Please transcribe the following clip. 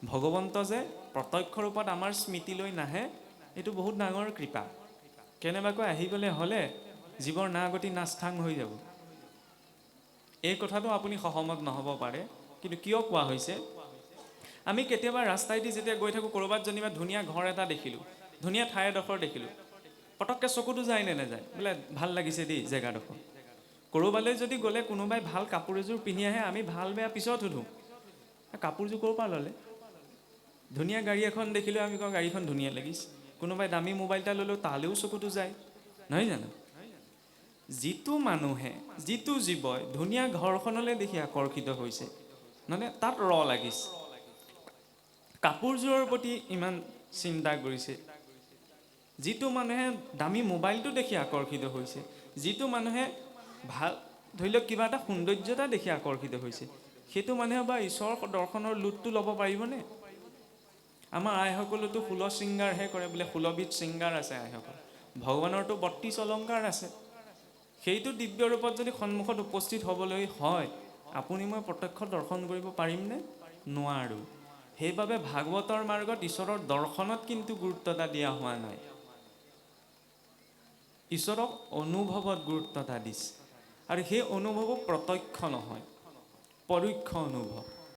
ভগৱন্ত যে প্ৰত্যক্ষ ৰূপত আমাৰ স্মৃতিলৈ নাহে, এইটো বহুত ডাঙৰ কৃপা। কেনেবাকৈ আহিবলৈ হ'লে জীৱৰ না গতি নাস্থাং হৈ যাব। এই কথাটো আপুনি সহমত নহ'ব পাৰে, কিন্তু কিয় কোৱা হৈছে, আমি কেতিয়াবা ৰাস্তাইদি যেতিয়া গৈ থাকোঁ, ক'ৰবাত যেনিবা ধুনীয়া ঘৰ এটা দেখিলোঁ, ধুনীয়া ঠাই এডোখৰ দেখিলোঁ, পটককৈ চকুটো যায় নে নাযায়, বোলে ভাল লাগিছে দেই জেগাডোখৰ। ক'ৰবালৈ যদি গ'লে কোনোবাই ভাল কাপোৰ এযোৰ পিন্ধি আহে, আমি ভাল বেয়া পিছত সোধোঁ, কাপোৰযোৰ ক'ৰ পৰা ল'লে? ধুনীয়া গাড়ী এখন দেখিলেও আমি কওঁ গাড়ীখন ধুনীয়া লাগিছে। কোনোবাই দামী মোবাইল এটা ল'লেও তালৈও চকুটো যায়, নহয় জানো? যিটো মানুহে, যিটো জীৱই ধুনীয়া ঘৰখনলৈ দেখি আকৰ্ষিত হৈছে, মানে তাত লাগিছে, কাপোৰযোৰৰ প্ৰতি ইমান চিন্তা কৰিছে, যিটো মানুহে দামী মোবাইলটো দেখি আকৰ্ষিত হৈছে, যিটো মানুহে ভাল ধৰি লওক কিবা এটা সৌন্দৰ্যতা দেখি আকৰ্ষিত হৈছে, সেইটো মানুহে বা ঈশ্বৰৰ দৰ্শনৰ লুটটো ল'ব পাৰিবনে? আমাৰ আইসকলেতো 16 শৃংগাৰহে কৰে, বোলে 16বিধ শৃংগাৰ আছে আইসকল। ভগৱানৰতো 32 অলংকাৰ আছে। সেইটো দিব্য ৰূপত যদি সন্মুখত উপস্থিত হ'বলৈ হয়, আপুনি মই প্ৰত্যক্ষ দৰ্শন কৰিব পাৰিমনে? নোৱাৰোঁ। সেইবাবে ভাগৱতৰ মাৰ্গত ঈশ্বৰৰ দৰ্শনত কিন্তু গুৰুত্ব এটা দিয়া হোৱা নাই, ঈশ্বৰক অনুভৱত গুৰুত্ব এটা দিছে। আৰু সেই অনুভৱো প্ৰত্যক্ষ নহয়, পৰোক্ষ অনুভৱ।